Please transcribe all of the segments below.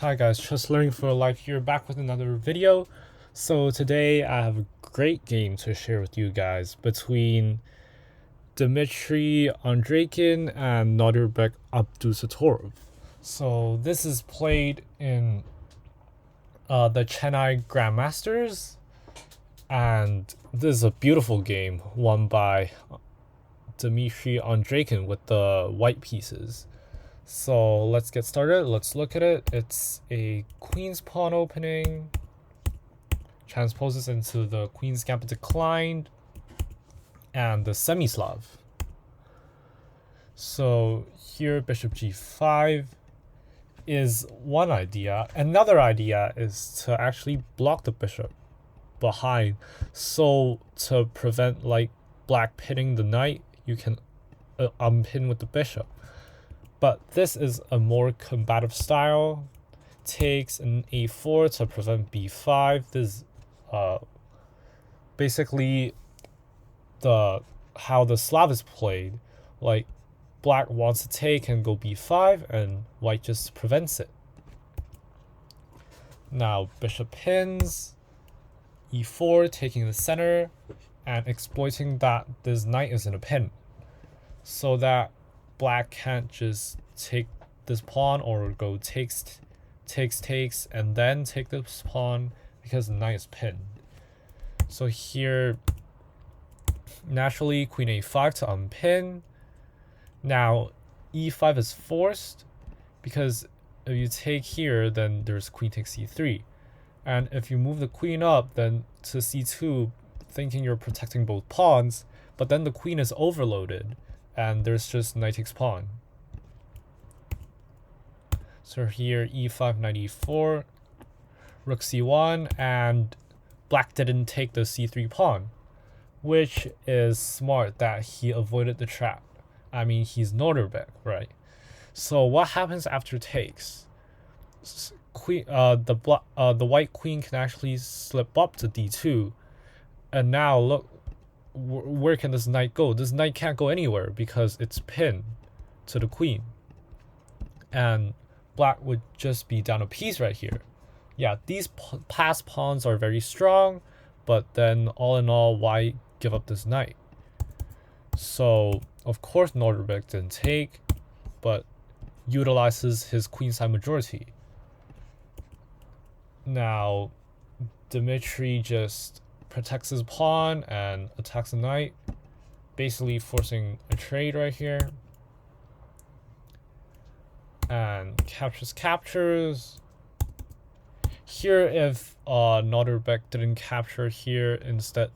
Hi guys, just learning for life here, back with another video. So today I have a great game to share with you guys between Dmitry, Andreikin, and Nodirbek, Abdusattorov. So this is played in the Chennai Grandmasters, and this is a beautiful game won by Dmitry Andreikin with the white pieces. So let's get started. Let's look at it. It's a queen's pawn opening. Transposes into the queen's gambit declined. And the semi-Slav. So here bishop g5 is one idea. Another idea is to actually block the bishop behind. So to prevent like black pinning the knight, you can unpin with the bishop. But this is a more combative style. Takes an a4 to prevent b5. This is basically how the Slav is played. Like black wants to take and go b5, and white just prevents it. Now bishop pins, e4, taking the center and exploiting that this knight is in a pin, so that black can't just take this pawn or go takes and then take this pawn because the knight is pinned. So here naturally queen a5 to unpin. Now e5 is forced because if you take here, then there's queen takes c3, and if you move the queen up then to c2 thinking you're protecting both pawns, but then the queen is overloaded and there's just knight takes pawn. So here e5, knight e4, rook c1, and black didn't take the c3 pawn, which is smart that he avoided the trap. I mean, he's Nodirbek, right? So what happens after takes? The white queen can actually slip up to d2, and now look, where can this knight go? This knight can't go anywhere because it's pinned to the queen, and black would just be down a piece right here. Yeah, these past pawns are very strong, but then all in all, why give up this knight? So of course Nodirbek didn't take, but utilizes his queenside majority. Now Dmitry just protects his pawn and attacks the knight, basically forcing a trade right here. And captures. Here if Nodirbek didn't capture here, instead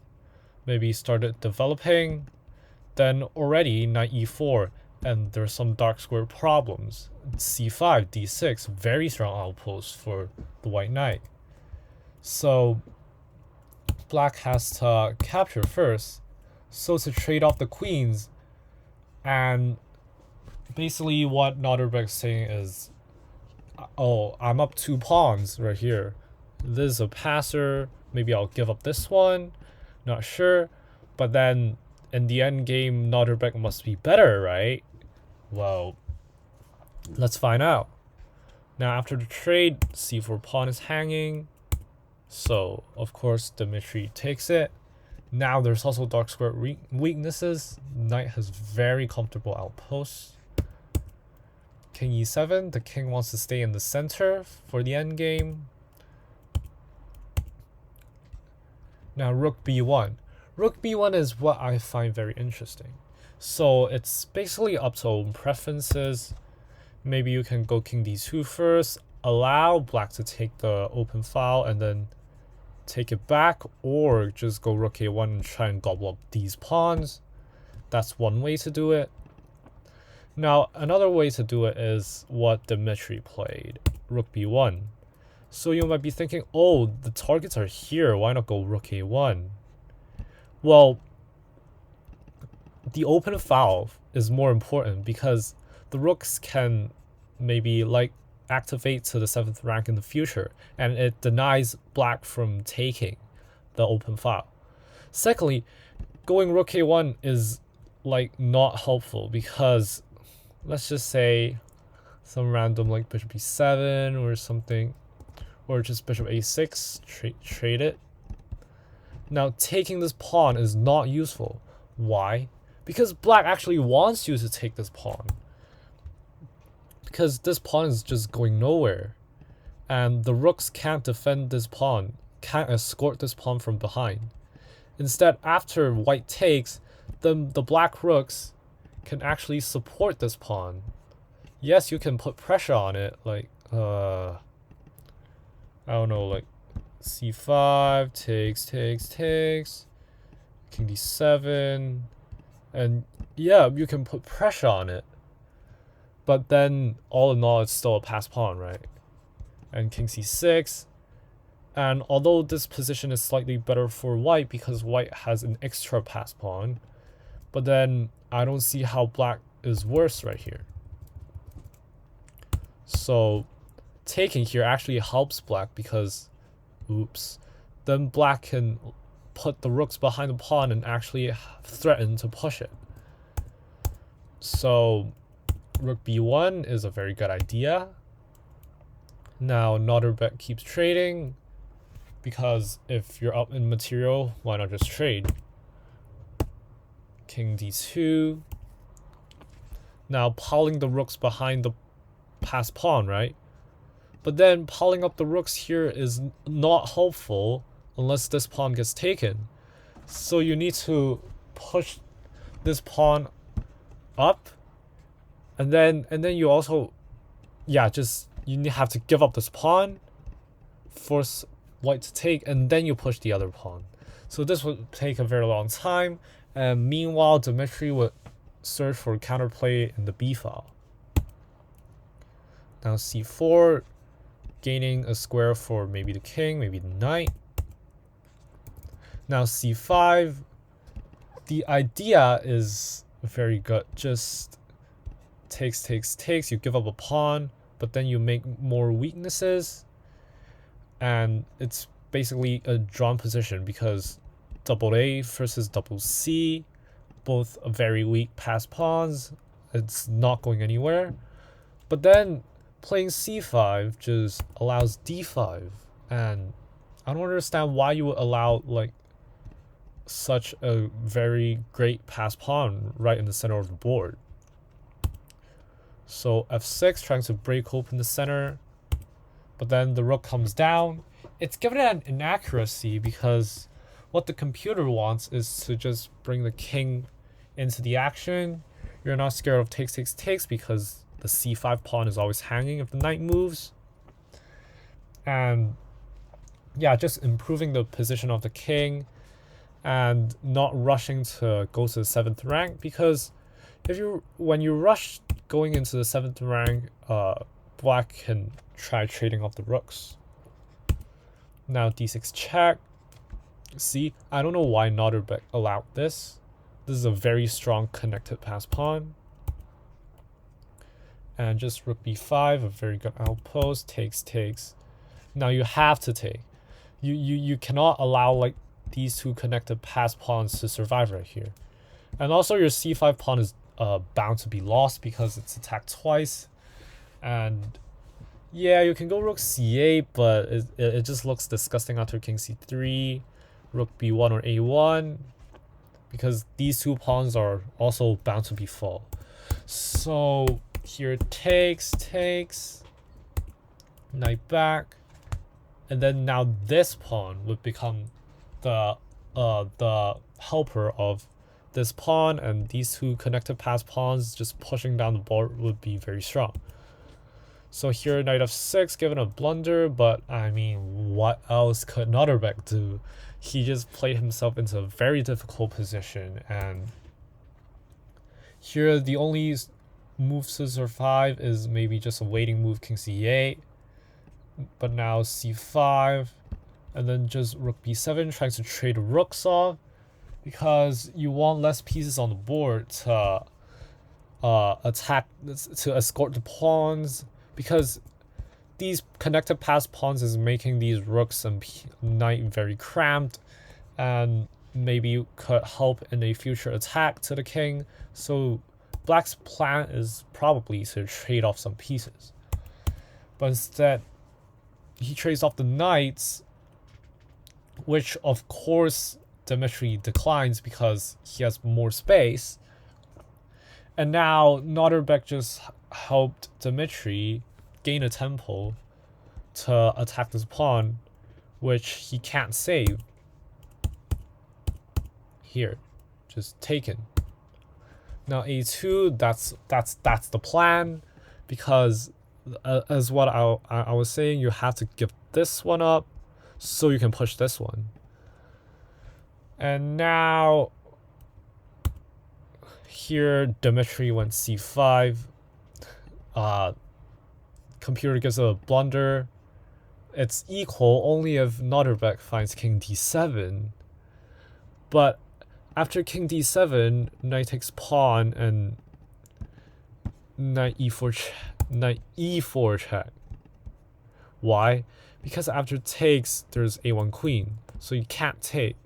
maybe started developing, then already knight e4, and there's some dark square problems. c5, d6, very strong outpost for the white knight. So black has to capture first, so to trade off the queens. And basically what Nodirbek's saying is, oh, I'm up 2 pawns right here. This is a passer, maybe I'll give up this one, not sure. But then in the end game, Nodirbek must be better, right? Well, let's find out. Now after the trade, c4 pawn is hanging, so of course Dmitry takes it. Now there's also dark square weaknesses. Knight has very comfortable outposts. King e7, the king wants to stay in the center for the endgame. Now rook b1. Rook b1 is what I find very interesting. So it's basically up to own preferences. Maybe you can go king d2 first, allow black to take the open file and then take it back, or just go rook a1 and try and gobble up these pawns. That's one way to do it. Now another way to do it is what Dmitry played, rook b1. So you might be thinking, oh, the targets are here, why not go rook a1? Well, the open file is more important because the rooks can maybe like activate to the 7th rank in the future, and it denies black from taking the open file. Secondly, going rook a1 is like not helpful because let's just say some random like bishop e7 or something, or just bishop a6, trade it. Now taking this pawn is not useful. Why? Because black actually wants you to take this pawn, because this pawn is just going nowhere, and the rooks can't defend this pawn, can't escort this pawn from behind. Instead, after white takes, then the black rooks can actually support this pawn. Yes, you can put pressure on it, like I don't know, like c5, takes, king d7, and yeah, you can put pressure on it. But then, all in all, it's still a passed pawn, right? And king c6. And although this position is slightly better for white because white has an extra passed pawn, but then I don't see how black is worse right here. So taking here actually helps black because, oops, then black can put the rooks behind the pawn and actually threaten to push it. So rook b1 is a very good idea. Now Nodirbek keeps trading, because if you're up in material, why not just trade? King d2. Now piling the rooks behind the passed pawn, right? But then piling up the rooks here is not helpful unless this pawn gets taken. So you need to push this pawn up, and then you also, yeah, just you have to give up this pawn, force white to take, and then you push the other pawn. So this would take a very long time, and meanwhile Dmitry would search for counterplay in the b file. Now c4, gaining a square for maybe the king, maybe the knight. Now c5, the idea is very good. Just takes, you give up a pawn, but then you make more weaknesses, and it's basically a drawn position because double A versus double C, both very weak passed pawns. It's not going anywhere. But then playing c5 just allows d5, and I don't understand why you would allow like such a very great passed pawn right in the center of the board. So f6, trying to break open the center, but then the rook comes down. It's given an inaccuracy because what the computer wants is to just bring the king into the action. You're not scared of takes because the c5 pawn is always hanging if the knight moves. And yeah, just improving the position of the king and not rushing to go to the 7th rank, because when you rush going into the 7th rank, black can try trading off the rooks. Now d6 check. See, I don't know why Nodirbek allowed this. This is a very strong connected passed pawn. And just rook b5, a very good outpost. Takes. Now you have to take. You cannot allow like these two connected passed pawns to survive right here. And also your c5 pawn is bound to be lost because it's attacked twice. And yeah, you can go rook c8, but it just looks disgusting after king c3, rook b1 or a1, because these two pawns are also bound to be full. So here takes, knight back, and then now this pawn would become the helper of this pawn, and these two connected passed pawns just pushing down the board would be very strong. So here knight f6, given a blunder, but I mean, what else could Nodirbek do? He just played himself into a very difficult position, and here the only move to survive is maybe just a waiting move, king c8, but now c5, and then just rook b7, trying to trade rooks off, because you want less pieces on the board to attack, to escort the pawns, because these connected passed pawns is making these rooks and knight very cramped, and maybe could help in a future attack to the king. So black's plan is probably to trade off some pieces. But instead, he trades off the knights, which of course Dmitry declines because he has more space. And now Nodirbek just helped Dmitry gain a tempo to attack this pawn, which he can't save. Here, just taken. Now a2, that's the plan, because as what I was saying, you have to give this one up so you can push this one. And now here Dmitry went c5. Computer gives a blunder. It's equal only if Nodirbek finds king d7. But after king d7, knight takes pawn and knight e4 check. Why? Because after takes, there's a1 queen, so you can't take.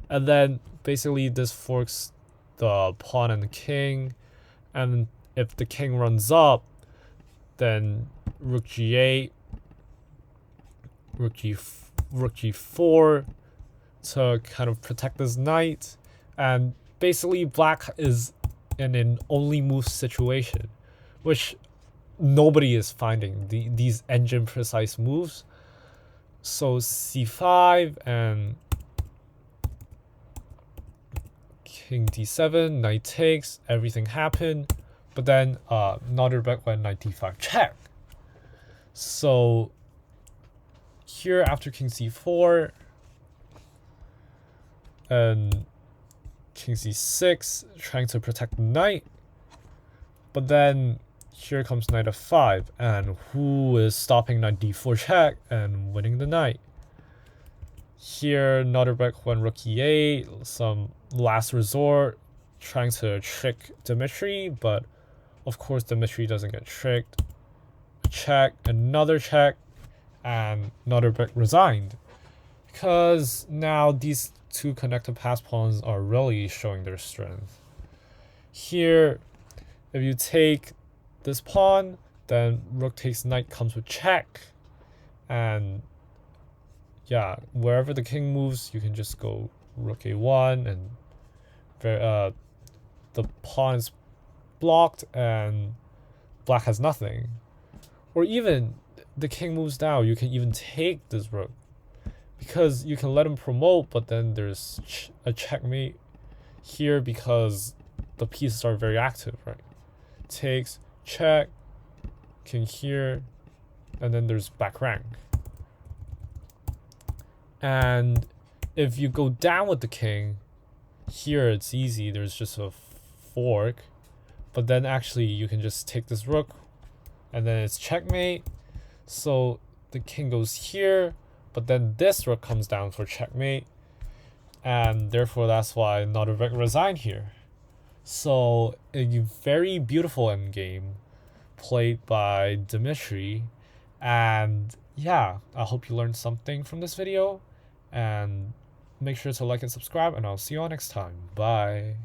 And then basically this forks the pawn and the king, and if the king runs up, then rook g8, rook g4 to kind of protect this knight. And basically black is in an only move situation, which nobody is finding these engine precise moves. So c5 and king d7, knight takes, everything happened. But then Nodirbek went knight d5 check. So here after king c4 and king c6, trying to protect the knight. But then here comes knight f5, and who is stopping knight d4 check and winning the knight? Here Nodirbek went rook e8, some last resort, trying to trick Dmitry, but of course Dmitry doesn't get tricked. A check, another check, and Nodirbek resigned. Because now these two connected pass pawns are really showing their strength. Here, if you take this pawn, then rook takes knight comes with check. And yeah, wherever the king moves, you can just go rook a1, and the pawn is blocked and black has nothing. Or even the king moves down, you can even take this rook, because you can let him promote, but then there's a checkmate here because the pieces are very active, right? Takes, check, king here, and then there's back rank. And if you go down with the king, here it's easy, there's just a fork, but then actually you can just take this rook, and then it's checkmate. So the king goes here, but then this rook comes down for checkmate, and therefore that's why Nodirbek resigned here. So a very beautiful endgame played by Dmitry, and yeah, I hope you learned something from this video, and make sure to like and subscribe, and I'll see you all next time. Bye.